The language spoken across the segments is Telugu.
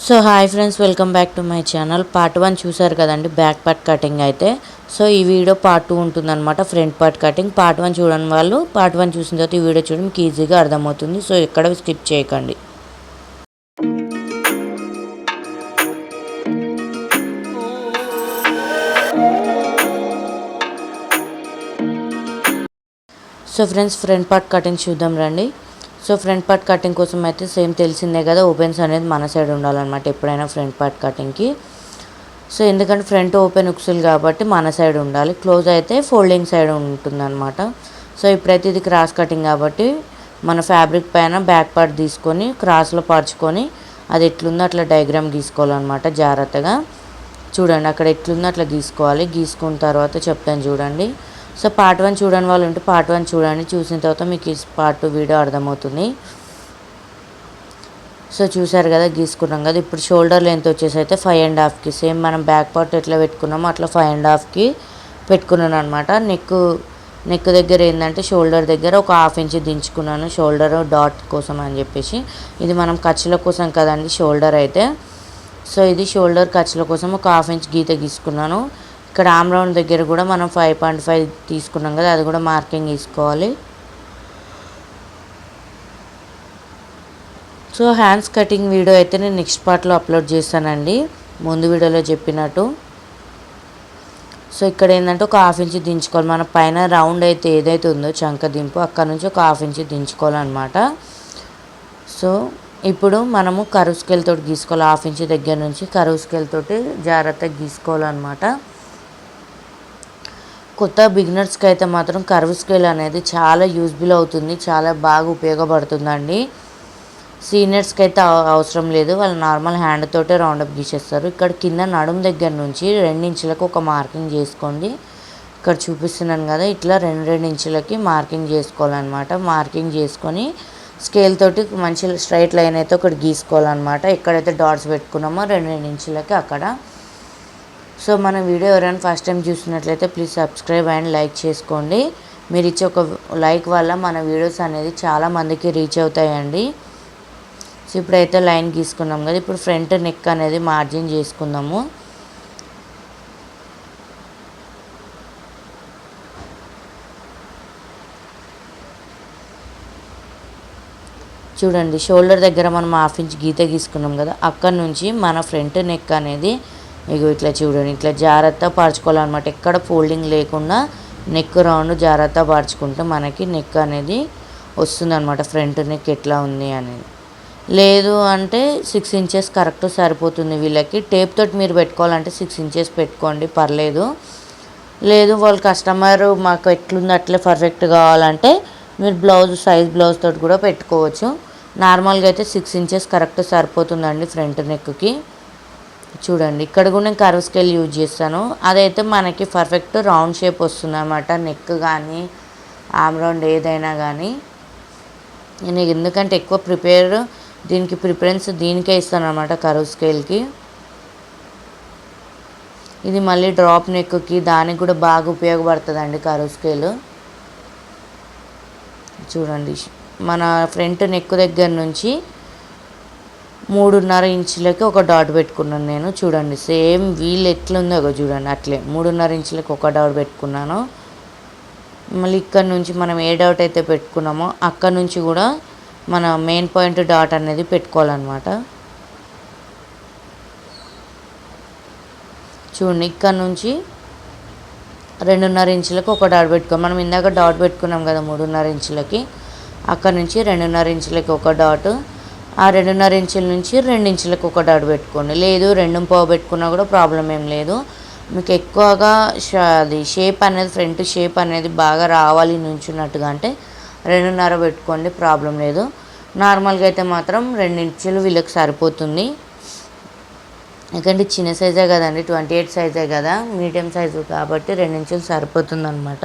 So hi friends, welcome back to my channel. Part 1 చూసారు కదండి, బ్యాక్ పార్ట్ కటింగ్ అయితే. సో ఈ వీడియో పార్ట్ 2 ఉంటుందన్నమాట, ఫ్రంట్ పార్ట్ కటింగ్. పార్ట్ 1 చూడని వాళ్ళు పార్ట్ 1 చూసిన తర్వాత ఈ వీడియో చూడండి, మీకు ఈజీగా అర్థమవుతుంది. సో ఎక్కడ స్కిప్ చేయకండి. So friends, front part cutting చూద్దాం రండి. సో ఫ్రంట్ పార్ట్ కటింగ్ కోసం అయితే సేమ్ తెలిసిందే కదా, ఓపెన్స్ అనేది మన సైడ్ ఉండాలన్నమాట ఎప్పుడైనా ఫ్రంట్ పార్ట్ కటింగ్కి. సో ఎందుకంటే ఫ్రంట్ ఓపెన్ ఉక్సులు కాబట్టి మన సైడ్ ఉండాలి, క్లోజ్ అయితే ఫోల్డింగ్ సైడ్ ఉంటుందన్నమాట. సో ఇప్పుడైతే ఇది క్రాస్ కటింగ్ కాబట్టి మన ఫ్యాబ్రిక్ పైన బ్యాక్ పార్ట్ తీసుకొని క్రాస్లో పరుచుకొని అది ఎట్లుందో అట్లా డయాగ్రామ్ గీసుకోవాలన్నమాట. జాగ్రత్తగా చూడండి, అక్కడ ఎట్లుందో అట్లా గీసుకోవాలి. గీసుకున్న తర్వాత చెప్తాను చూడండి. సో పార్ట్ 1 చూడని వాళ్ళు ఉంటే పార్ట్ 1 చూడండి, చూసిన తర్వాత మీకు ఈ పార్ట్ 2 వీడియో అర్థమవుతుంది. సో చూసారు కదా, గీసుకున్నాం కదా. ఇప్పుడు షోల్డర్ లెంత్ వచ్చేసి అయితే 5.5కి, సేమ్ మనం బ్యాక్ పార్ట్ ఎట్లా పెట్టుకున్నామో అట్లా 5.5కి పెట్టుకున్నాను అనమాట. నెక్ దగ్గర ఏంటంటే షోల్డర్ దగ్గర ఒక 1/2 ఇంచ్ దించుకున్నాను, షోల్డర్ డాట్ కోసం అని చెప్పేసి. ఇది మనం ఖర్చుల కోసం కదండి షోల్డర్ అయితే. సో ఇది షోల్డర్ ఖర్చుల కోసం ఒక 1/2 ఇంచ్ గీత గీసుకున్నాను. ఇక్కడ ఆమ్ రౌండ్ దగ్గర కూడా మనం 5.5 తీసుకున్నాం కదా, అది కూడా మార్కింగ్ తీసుకోవాలి. సో హ్యాండ్స్ కటింగ్ వీడియో అయితే నేను నెక్స్ట్ పార్ట్లో అప్లోడ్ చేస్తానండి, ముందు వీడియోలో చెప్పినట్టు. సో ఇక్కడ ఏంటంటే ఒక 1/2 ఇంచ్ దించుకోవాలి. మన పైన రౌండ్ అయితే ఏదైతే ఉందో చంక దింపు, అక్కడ నుంచి ఒక 1/2 ఇంచ్ దించుకోవాలన్నమాట. సో ఇప్పుడు మనము కరువు స్కేల్ తోటి గీసుకోవాలి. 1/2 ఇంచ్ దగ్గర నుంచి కరువు స్కేల్ తోటి జాగ్రత్తగా గీసుకోవాలన్నమాట. కొత్త బిగినర్స్కి అయితే మాత్రం కర్వ్ స్కేల్ అనేది చాలా యూజ్ఫుల్ అవుతుంది, చాలా బాగా ఉపయోగపడుతుందండి. సీనియర్స్కి అయితే అవసరం లేదు, వాళ్ళు నార్మల్ హ్యాండ్ తోటే రౌండప్ గీసేస్తారు. ఇక్కడ కింద నడుము దగ్గర నుంచి 2 ఇంచులకు ఒక మార్కింగ్ చేసుకోండి. ఇక్కడ చూపిస్తున్నాను కదా, ఇట్లా 2 ఇంచులకి మార్కింగ్ చేసుకోవాలన్నమాట. మార్కింగ్ చేసుకొని స్కేల్ తోటి మంచి స్ట్రైట్ లైన్ అయితే ఒకటి గీసుకోవాలన్నమాట. ఎక్కడైతే డాట్స్ పెట్టుకున్నామో 2 ఇంచులకి అక్కడ. సో మన వీడియో ఎవరైనా ఫస్ట్ టైం చూసినట్లయితే ప్లీజ్ సబ్స్క్రైబ్ అండ్ లైక్ చేసుకోండి. మీరు ఇచ్చే ఒక లైక్ వల్ల మన వీడియోస్ అనేది చాలా మందికి రీచ్ అవుతాయండి. సో ఇప్పుడైతే లైన్ గీసుకున్నాం కదా, ఇప్పుడు ఫ్రంట్ నెక్ అనేది మార్జిన్ చేసుకుందాము. చూడండి, షోల్డర్ దగ్గర మనం 1/2 ఇంచ్ గీత గీసుకున్నాం కదా, అక్కడ నుంచి మన ఫ్రంట్ నెక్ అనేది ఇగో ఇట్లా చూడండి, ఇట్లా జాగ్రత్త పరుచుకోవాలన్నమాట. ఎక్కడ ఫోల్డింగ్ లేకుండా నెక్ రౌండ్ జాగ్రత్త పరుచుకుంటే మనకి నెక్ అనేది వస్తుందన్నమాట. ఫ్రంట్ నెక్ ఎట్లా ఉంది అనేది. లేదు అంటే 6 ఇంచెస్ కరెక్ట్ సరిపోతుంది వీళ్ళకి. టేప్ తోటి మీరు పెట్టుకోవాలంటే 6 ఇంచెస్ పెట్టుకోండి, పర్లేదు. లేదు వాళ్ళు కస్టమర్ మాకు ఎట్లుంది అట్లే పర్ఫెక్ట్ కావాలంటే మీరు బ్లౌజ్ తోటి కూడా పెట్టుకోవచ్చు. నార్మల్గా అయితే 6 ఇంచెస్ కరెక్ట్ సరిపోతుందండి ఫ్రంట్ నెక్కి. చూడండి, ఇక్కడ కూడా నేను కర్వ్ స్కేల్ యూజ్ చేస్తాను, అదైతే మనకి పర్ఫెక్ట్ రౌండ్ షేప్ వస్తుంది అన్నమాట. నెక్ కానీ ఆమ్ రౌండ్ ఏదైనా కానీ. నేను ఎందుకంటే ఎక్కువ దీనికి ప్రిఫరెన్స్ దీనికే ఇస్తాను అన్నమాట, కర్వ్ స్కేల్కి. ఇది మళ్ళీ డ్రాప్ నెక్కి దానికి కూడా బాగా ఉపయోగపడుతుందండి కర్వ్ స్కేల్. చూడండి, మన ఫ్రంట్ నెక్ దగ్గర నుంచి 3.5 ఇంచులకి ఒక డాట్ పెట్టుకున్నాను నేను. చూడండి, సేమ్ వీల్ ఎట్లుందో చూడండి, అట్లే 3.5 ఇంచులకి ఒక డాట్ పెట్టుకున్నాను. మళ్ళీ ఇక్కడ నుంచి మనం ఏ డాట్ అయితే పెట్టుకున్నామో అక్కడ నుంచి కూడా మన మెయిన్ పాయింట్ డాట్ అనేది పెట్టుకోవాలన్నమాట. చూడండి, ఇక్కడ నుంచి 2.5 ఇంచులకు ఒక డాట్ పెట్టుకోవాలి. మనం ఇందాక డాట్ పెట్టుకున్నాం కదా 3.5 ఇంచులకి, అక్కడ నుంచి 2.5 ఇంచులకి ఒక డాట్. ఆ 2.5 ఇంచుల నుంచి 2 ఇంచులకు ఒక డాట్ పెట్టుకోండి. లేదు 2.5 పెట్టుకున్నా కూడా ప్రాబ్లం ఏం లేదు. మీకు ఎక్కువగా అది షేప్ అనేది ఫ్రంట్ షేప్ అనేది బాగా రావాలి నుంచున్నట్టుగా అంటే 2.5 పెట్టుకోండి, ప్రాబ్లం లేదు. నార్మల్గా అయితే మాత్రం 2 ఇంచులు వీళ్ళకి సరిపోతుంది. ఎందుకంటే చిన్న సైజే కదండి, 28 సైజే కదా, మీడియం సైజు కాబట్టి 2 ఇంచులు సరిపోతుంది అనమాట.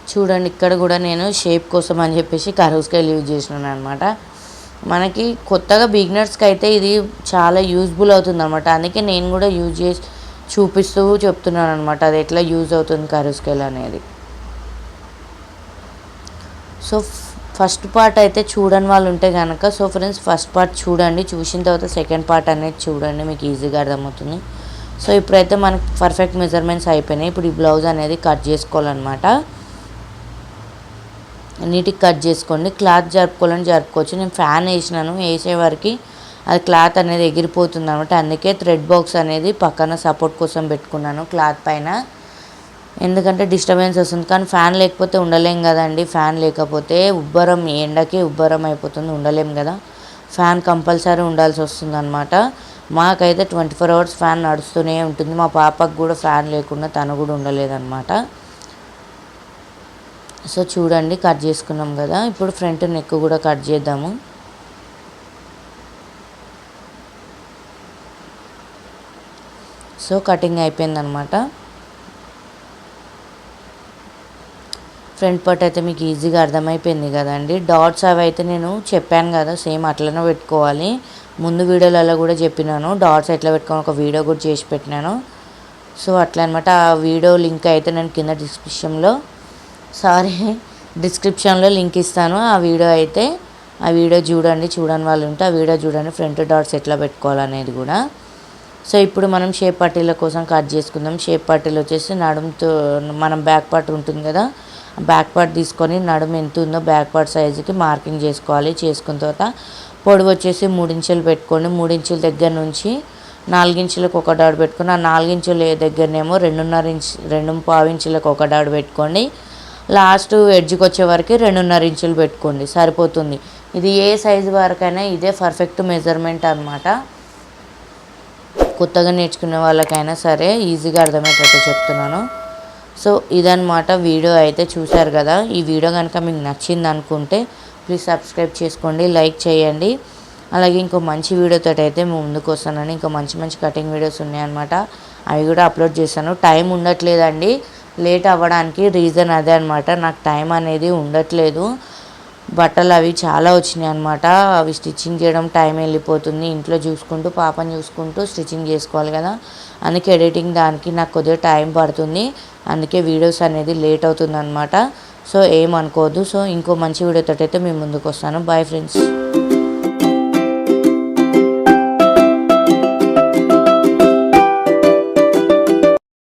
చూడండి, ఇక్కడ కూడా నేను షేప్ కోసం అని చెప్పేసి కర్వ్ స్కేల్ యూజ్ చేసినాను అనమాట. మనకి కొత్తగా బిగినర్స్కి అయితే ఇది చాలా యూజ్ఫుల్ అవుతుంది అనమాట. అందుకే నేను కూడా చూపిస్తూ చెప్తున్నాను అనమాట, అది ఎట్లా యూజ్ అవుతుంది కర్వ్ స్కేల్ అనేది. సో ఫస్ట్ పార్ట్ అయితే చూడని వాళ్ళు ఉంటే కనుక, సో ఫ్రెండ్స్ ఫస్ట్ పార్ట్ చూడండి, చూసిన తర్వాత సెకండ్ పార్ట్ అనేది చూడండి, మీకు ఈజీగా అర్థమవుతుంది. సో ఇప్పుడైతే మనకి పర్ఫెక్ట్ మెజర్మెంట్స్ అయిపోయినాయి. ఇప్పుడు ఈ బ్లౌజ్ అనేది కట్ చేసుకోవాలన్నమాట. నీట్గా కట్ చేసుకోండి. క్లాత్ జరుపుకోవాలని జరుపుకోవచ్చు. నేను ఫ్యాన్ వేసినాను, వేసే వరకు అది క్లాత్ అనేది ఎగిరిపోతుంది అనమాట. అందుకే థ్రెడ్ బాక్స్ అనేది పక్కన సపోర్ట్ కోసం పెట్టుకున్నాను క్లాత్ పైన, ఎందుకంటే డిస్టర్బెన్స్ వస్తుంది. కానీ ఫ్యాన్ లేకపోతే ఉండలేం కదండి, ఫ్యాన్ లేకపోతే ఉబ్బరం, ఎండకి ఉబ్బరం అయిపోతుంది, ఉండలేం కదా. ఫ్యాన్ కంపల్సరీ ఉండాల్సి వస్తుంది అనమాట. మాకైతే 24 hours ఫ్యాన్ నడుస్తూనే ఉంటుంది. మా పాపకు కూడా ఫ్యాన్ లేకుండా తను కూడా ఉండలేదన్నమాట. సో చూడండి, కట్ చేసుకున్నాం కదా. ఇప్పుడు ఫ్రంట్ నెక్ కూడా కట్ చేద్దాము. సో కటింగ్ అయిపోయిందనమాట. ఫ్రంట్ పార్ట్ అయితే మీకు ఈజీగా అర్థమైపోయింది కదండి. డాట్స్ అవి అయితే నేను చెప్పాను కదా, సేమ్ అట్లనే పెట్టుకోవాలి. ముందు వీడియోలలో కూడా చెప్పినాను డాట్స్ ఎట్లా పెట్టుకోవాలి, ఒక వీడియో కూడా చేసి పెట్టినాను. సో అట్లా అనమాట. ఆ వీడియో లింక్ అయితే నేను కింద డిస్క్రిప్షన్లో లింక్ ఇస్తాను. ఆ వీడియో చూడండి, చూడని వాళ్ళు ఉంటే ఆ వీడియో చూడండి, ఫ్రంట్ డాట్స్ ఎట్లా పెట్టుకోవాలనేది కూడా. సో ఇప్పుడు మనం షేప్ పట్టీల కోసం కట్ చేసుకుందాం. షేప్ పట్టీలు వచ్చేసి నడుముతో మనం బ్యాక్ పార్ట్ ఉంటుంది కదా, బ్యాక్ పార్ట్ తీసుకొని నడుము ఎంత ఉందో బ్యాక్ పార్ట్ సైజుకి మార్కింగ్ చేసుకోవాలి. చేసుకున్న తర్వాత పొడవు వచ్చేసి 3 ఇంచులు పెట్టుకోండి. 3 ఇంచుల దగ్గర నుంచి 4 ఇంచులకు ఒక డాట్ పెట్టుకుని, ఆ 4 ఇంచుల దగ్గరనేమో 2.5 ఇంచులకు ఒక డాట్ పెట్టుకోండి. లాస్ట్ ఎడ్జ్కి వచ్చే వరకు 2.5 ఇంచులు పెట్టుకోండి, సరిపోతుంది. ఇది ఏ సైజు వరకైనా ఇదే పర్ఫెక్ట్ మెజర్మెంట్ అనమాట. కొత్తగా నేర్చుకునే వాళ్ళకైనా సరే ఈజీగా అర్థమయ్యేటట్టు చెప్తున్నాను. సో ఇదన్నమాట వీడియో అయితే చూశారు కదా. ఈ వీడియో కనుక మీకు నచ్చింది అనుకుంటే ప్లీజ్ సబ్స్క్రైబ్ చేసుకోండి, లైక్ చేయండి. అలాగే ఇంకో మంచి వీడియోతో అయితే ముందుకు వస్తానని, ఇంకో మంచి కటింగ్ వీడియోస్ ఉన్నాయన్నమాట, అవి కూడా అప్లోడ్ చేశాను. టైం ఉండట్లేదండి, లేట్ అవ్వడానికి రీజన్ అదే అనమాట. నాకు టైం అనేది ఉండట్లేదు. బట్టలు అవి చాలా వచ్చినాయి అనమాట, అవి స్టిచ్చింగ్ చేయడం టైం వెళ్ళిపోతుంది. ఇంట్లో చూసుకుంటూ పాపని చూసుకుంటూ స్టిచ్చింగ్ చేసుకోవాలి కదా, అందుకే ఎడిటింగ్ దానికి నాకు కొద్దిగా టైం పడుతుంది. అందుకే వీడియోస్ అనేది లేట్ అవుతుంది అనమాట. సో ఏమనుకోవద్దు. సో ఇంకో మంచి వీడియోతో అయితే మేము ముందుకు వస్తాను. Bye friends.